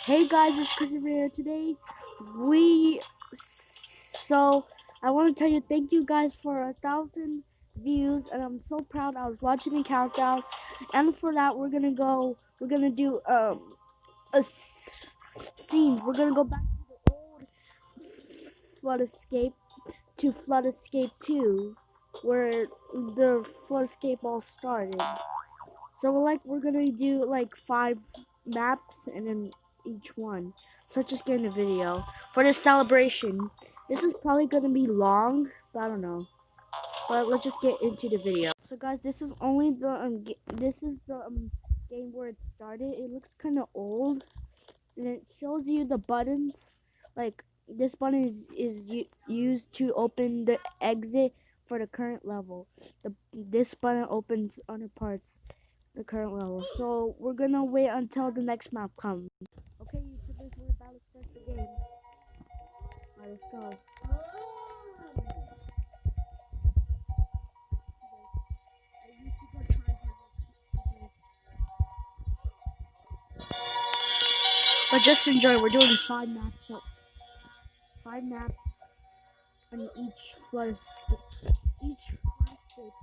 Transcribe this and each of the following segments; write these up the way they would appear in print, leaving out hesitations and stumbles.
Hey guys, it's Christopher here. Today I want to tell you thank you guys for 1,000 views, and I'm so proud. I was watching the countdown, and for that we're gonna do scene. We're gonna go back to the old Flood Escape to Flood Escape 2, where the Flood Escape all started. So we're gonna do like 5 maps and then each one. So let's just get in the video. For this celebration, this is probably gonna be long, but I don't know. But let's just get into the video. So guys, this is only the game where it started. It looks kind of old, and it shows you the buttons. Like this button is used to open the exit for the current level. This button opens other parts the current level. So we're gonna wait until the next map comes. Okay, YouTubers, we're about to start the game. Alright, let's go. But just enjoy. We're doing 5 maps. So 5 maps on each flood escape. Each flood escape.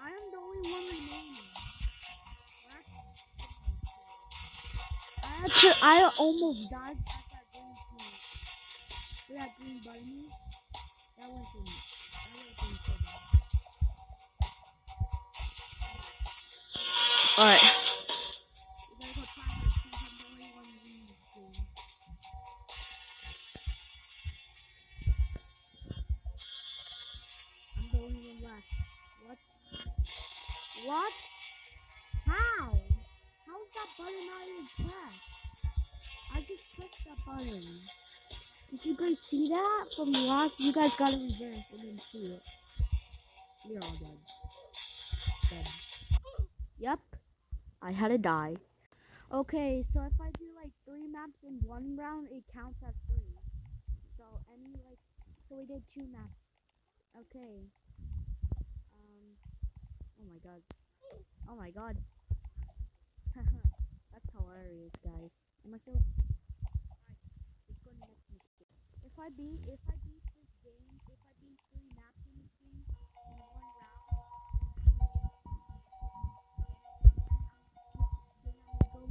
I am the only one remaining. I almost died at that green point. See that green button? That wasn't so bad. Alright. We gotta go try it since I'm the only one winning this game. I'm the only one left. What? What? How? How is that button not even pressed? I just pressed that button. Did you guys see that from the last? You guys got it reversed and didn't see it. You're all dead. Dead. Yep. I had to die. Okay, so if I do like 3 maps in 1 round, it counts as 3. So so we did 2 maps. Okay. Oh my god. Oh my god. That's hilarious, guys. Am I still? Alright, let's go to the next mission. If I beat this game, if I beat 3 maps in this game in 1 round, then I will go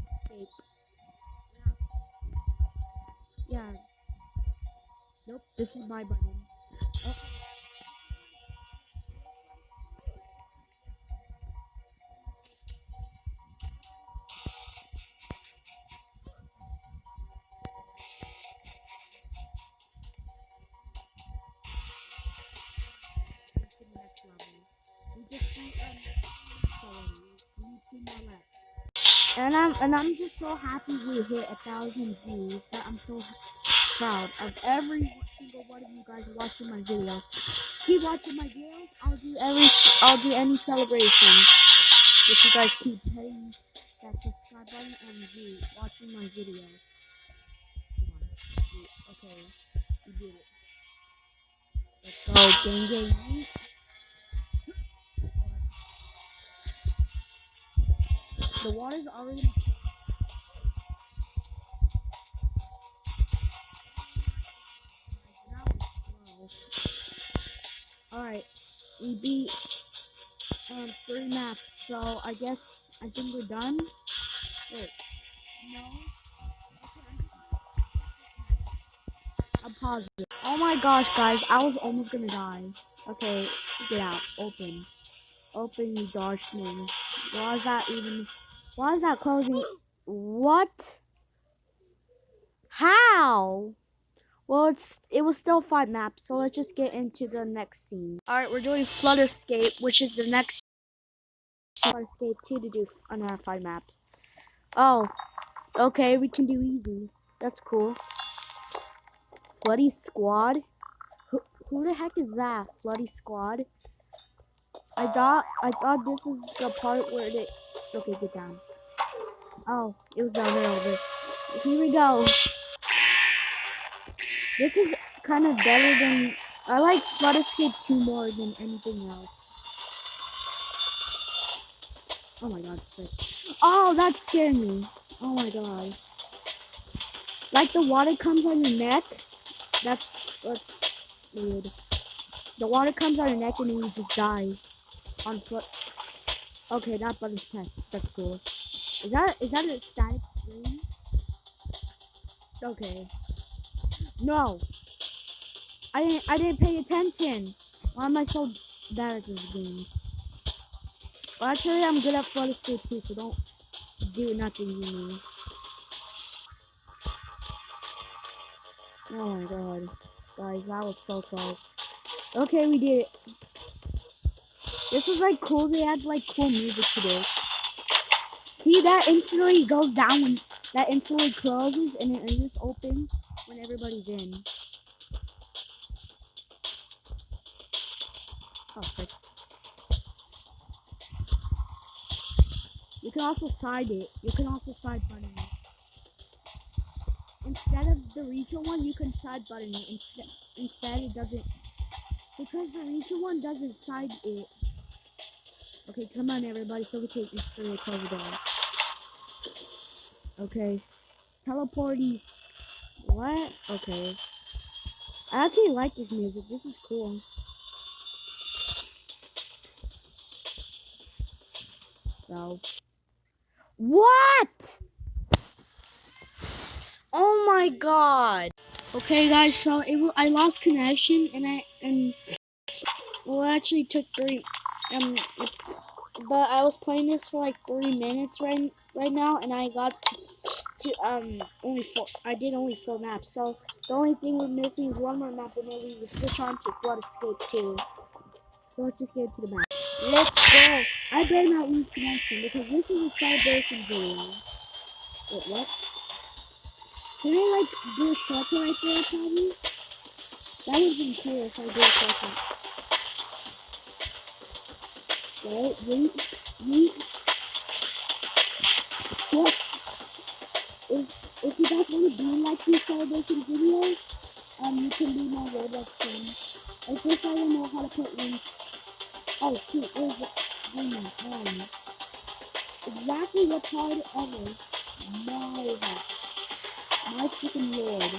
to escape. Yeah. Nope. This is my button. Oh. And I'm just so happy we hit 1,000 views. That I'm so proud of every single one of you guys watching my videos. Keep watching my videos. I'll do any celebration if you guys keep hitting that subscribe button and watching my videos. Come on. Okay, we did it. Let's go, gang. The water's already. Alright, we beat 3 maps, so I think we're done. Wait, no. I'm positive. Oh my gosh, guys, I was almost gonna die. Okay, get out. Open. Open, you darkness. Why is that closing? What? How? Well, it was still 5 maps, so let's just get into the next scene. Alright, we're doing Flood Escape, which is the next Flood Escape 2 to do another 5 maps. Oh, okay, we can do easy. That's cool. Floody Squad? Who the heck is that? Floody Squad? I thought this is the part where they... Okay, get down. Oh, it was down there over. Here we go. This is kind of better than... I like Flood Escape 2 more than anything else. Oh my god, sick. Oh, that scared me. Oh my god. Like the water comes on your neck. That's weird. The water comes on your neck and then you just die. On foot. Okay, that button's test. That's cool. Is that a static screen? Okay. No. I didn't pay attention. Why am I so bad at this game? Well, actually, I'm good at Flood Escape too, so don't do nothing to me. Oh my god. Guys, that was so close. Okay, we did it. This was like cool. They had like cool music to do. See, that instantly goes down when that instantly closes and it just opens when everybody's in. Oh, frick. You can also side it. You can also side button it. Instead of the Reacher one, you can side button it. Instead it doesn't. Because the Reacher one doesn't side it. Okay, come on everybody, so we can instantly close it down. Okay. Teleporties. What? Okay. I actually like this music. This is cool. So. What? Oh my god. Okay, guys. So I lost connection, and well, it actually took 3. But I was playing this for like 3 minutes right now, and I got to only 4. I did only 4 maps. So the only thing we're missing is 1 more map, and then we will switch on to Flood Escape 2. So let's just get into the map. Let's go. I better not lose connection because this is a celebration video. Wait, what? Can I like do a shortcut right there, probably? That would be cool if I did a shortcut. Right, yeet. What? If you guys want to do like these celebration videos, you can do my Roblox thing. At first I don't know how to put links. Oh shoot, where's the exactly what part ever. My freaking lord.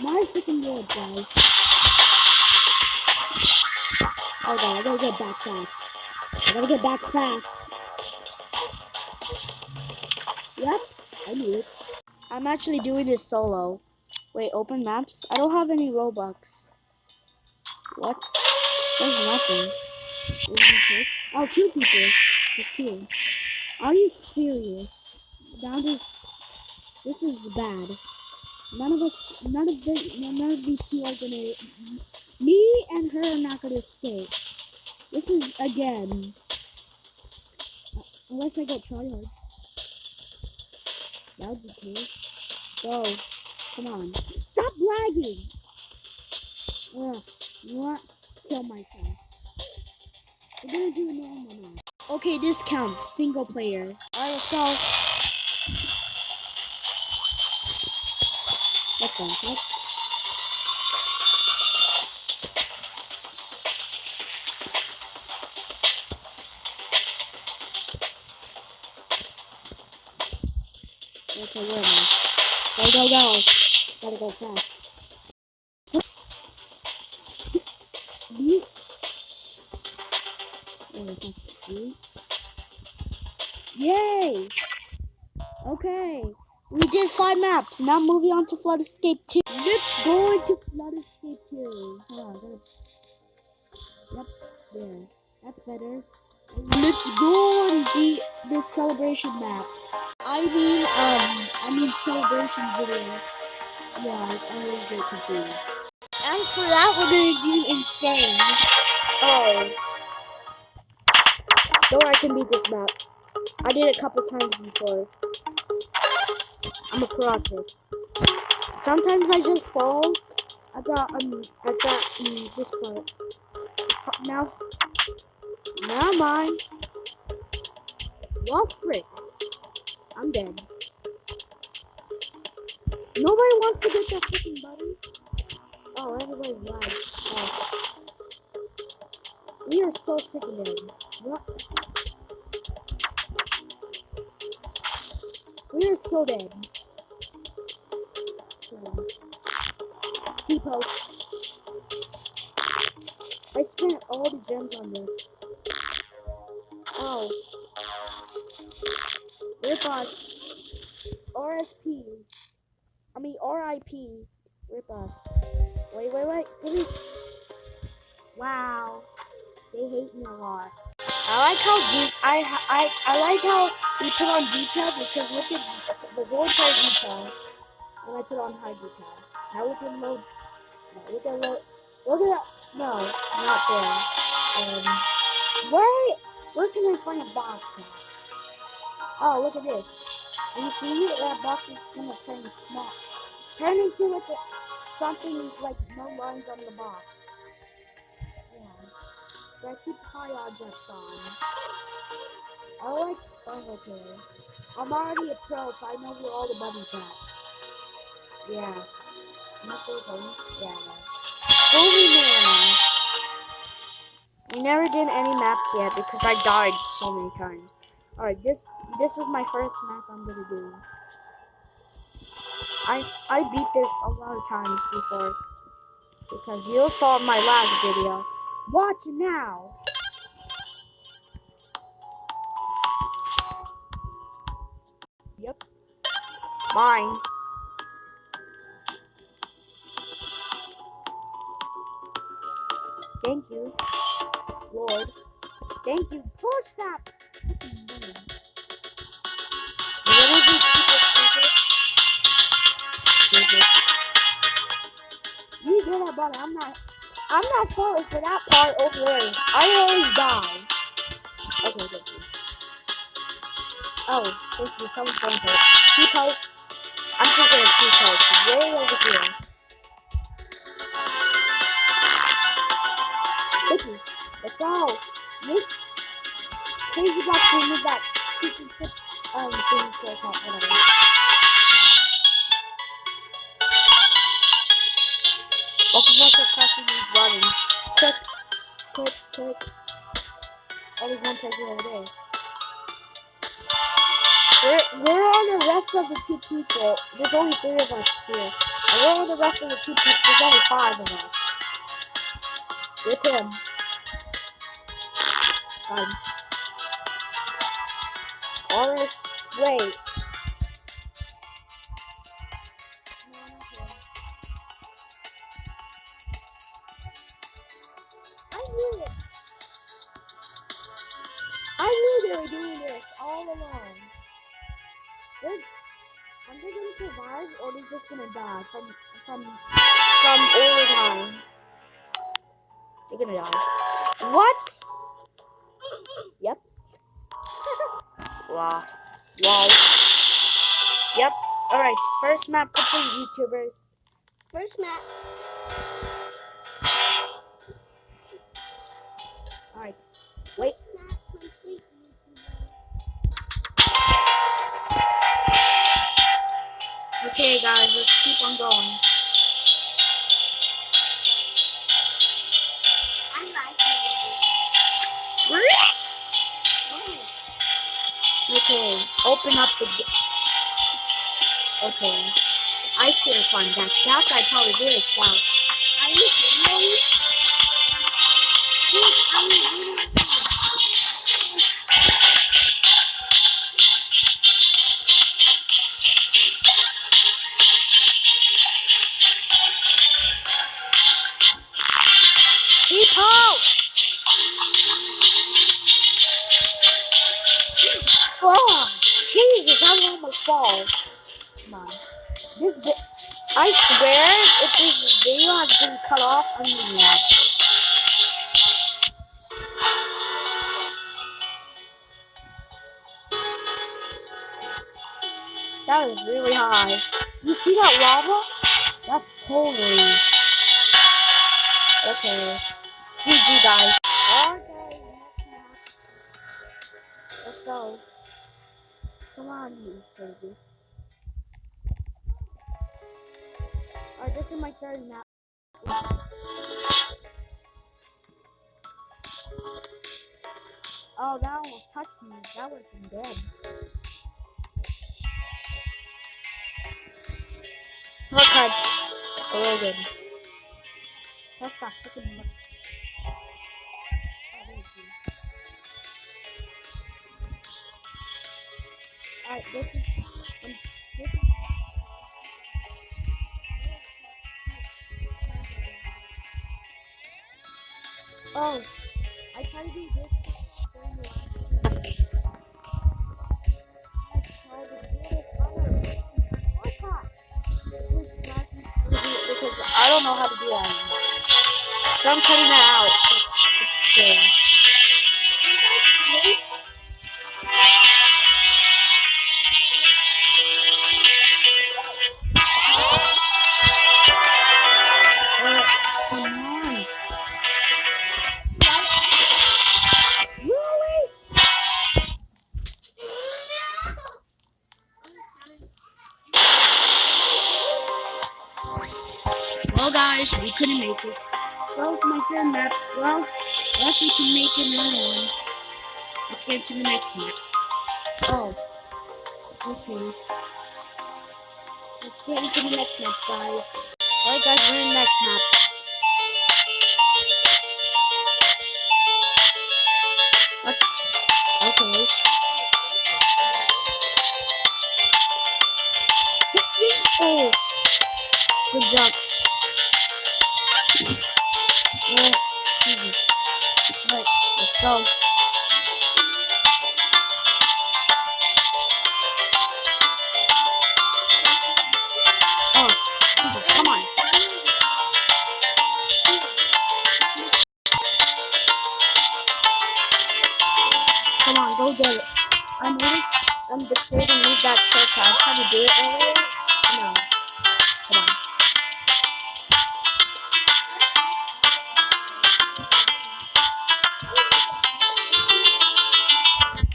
My freaking lord, guys. Oh god, I gotta get back fast. Yep, I knew it. I'm actually doing this solo. Wait, open maps? I don't have any Robux. What? There's nothing. Oh, 2 people. Just 2. Are you serious? This is bad. None of these 2 are gonna... Me and her are not gonna escape. This is, again... unless I get tryhard. That would be cool. Go. Come on. Stop lagging! Ugh. You know what? Kill myself. We're gonna do a normal now. Okay, this counts. Single player. Alright, let's go. What the heck? Okay, where am I? Go. Gotta go fast. Yay! Okay. We did 5 maps. Now moving on to Flood Escape 2. Let's go into Flood Escape 2. Hold on, yep, there. That's better. Let's go on this celebration map. I mean celebration video. Yeah, I always get confused. And for that, we're gonna do insane. Oh. Or I can beat this map. I did it a couple times before. I'm a pro at this. Sometimes I just fall at this part. Now mine. Well, frick. I'm dead. Nobody wants to get that freaking button. Oh, everybody's right. Oh. We are so freaking dead. What? We are so dead. T-post. I spent all the gems on this. Oh. Rip us. RSP. I mean RIP. Rip us. Wait. Please. Wow. They hate me a lot. I like how I like how we put on detail because look at the whole entire detail. And I put on high detail. Now we can load. No, we can load. Look at that. No, not there. Where can I find a box now? Oh, look at this. And you see that box is gonna turn small. Turn into like something like no lines on the box. Yeah. So I keep high objects on. I like. Oh, okay. I'm already a pro, so I know where all the buttons are. Yeah. I'm not sure going. Yeah. Holy man. We never did any maps yet because I died so many times. Alright, this is my first map I'm gonna do. I beat this a lot of times before because you saw my last video. Watch it now. Yep. Mine. Thank you, Lord. Thank you. Push that. What is this stupid? You did that, buddy. I'm not falling for that part over there. I always die. Okay, thank you. Oh, thank you. Someone's going for it. T-post. I'm just gonna T-post way over here. Thank you. Let's go. Make crazy box to move that stupid thing to account, whatever. Both of us are pressing these buttons. Click. Oh, there's one person over there. Where are the rest of the 2 people? There's only 3 of us here. And where are the rest of the 2 people? There's only 5 of us. With him. Alright, wait. I knew they were doing this all along. Are they gonna survive or they're just gonna die from overtime? They're gonna die. What? Yep. Wow. Yep. Alright, first map complete, YouTubers. First map. Alright. Wait. First map complete, YouTubers. Okay, guys, let's keep on going. I like it. Okay, open up the gate. Okay. I should have found that Jack. I probably glitched out. Are you kidding me? People! Oh, Jesus, I almost fall. Come on. I swear, if this video has been cut off, I'm gonna be mad. That was really high. You see that lava? That's totally... Okay. GG, guys. Okay, let's go. Come on, you baby. Alright, this is my third map. Oh, that almost touched me. That would have been dead. More cuts. A little good. That's that freaking much. Alright, this is. Oh, I try to do this during the last because I don't know how to do that anymore. So I'm cutting that out. Just come on. Really? Well, guys, we couldn't make it. Well, it's my third map. Well, unless we can make another one. Let's get to the next map. Oh, okay. Let's get into the next map, guys. Alright, guys, we're in the next map. What? Okay. Oh, good job. Easy. Alright, let's go. Oh, easy. Come on. Come on, go get it. I noticed the kid and leave that church. I tried to do it earlier. No. Come on.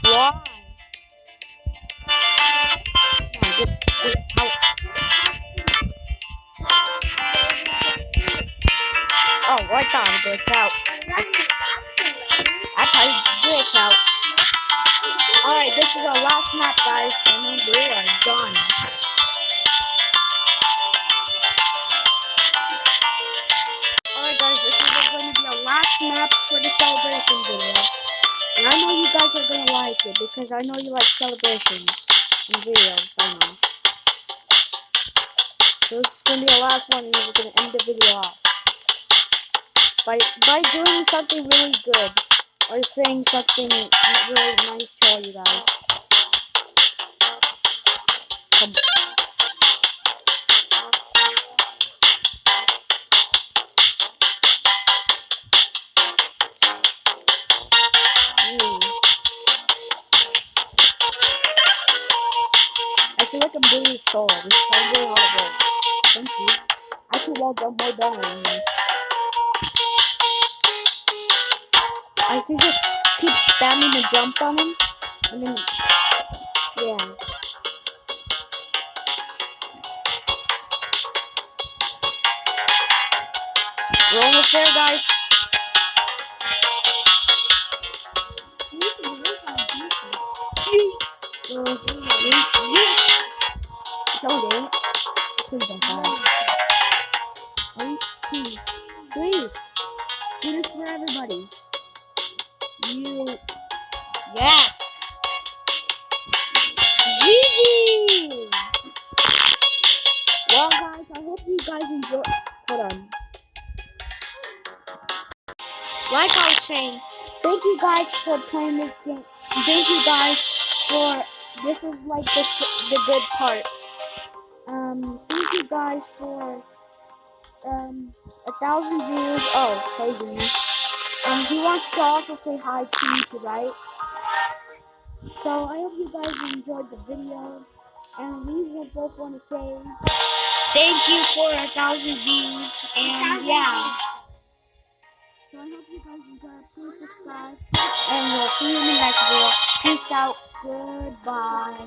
Why? Come on, get out. Oh, right on, glitch out. That's how you glitch out. Alright, this is our last map, guys, and then we are done. Alright, guys, this is going to be our last map for the celebration video. And I know you guys are going to like it, because I know you like celebrations and videos, I know. So this is going to be our last one, and then we're going to end the video off. By doing something really good, or saying something really nice to all you guys. Come on. I feel like I'm doing this solo. This is so really hard to work. Thank you. I can walk up more better than me. I can just keep spamming the jump on him. And then, yeah. We're almost there, guys. Okay. Please don't fall. Please. Please. Do this for everybody. You. Yes. GG. Well, guys, I hope you guys enjoy. Hold on. Like I was saying, thank you guys for playing this game. Thank you guys for. This is like the good part. Thank you guys for 1,000 views. Oh, hey Jimmy. He wants to also say hi to you, right? So I hope you guys enjoyed the video, and we will both want to say thank you for 1,000 views, and yeah. So I hope you guys enjoyed. Please subscribe, and we'll see you in the next video. Peace out. Goodbye.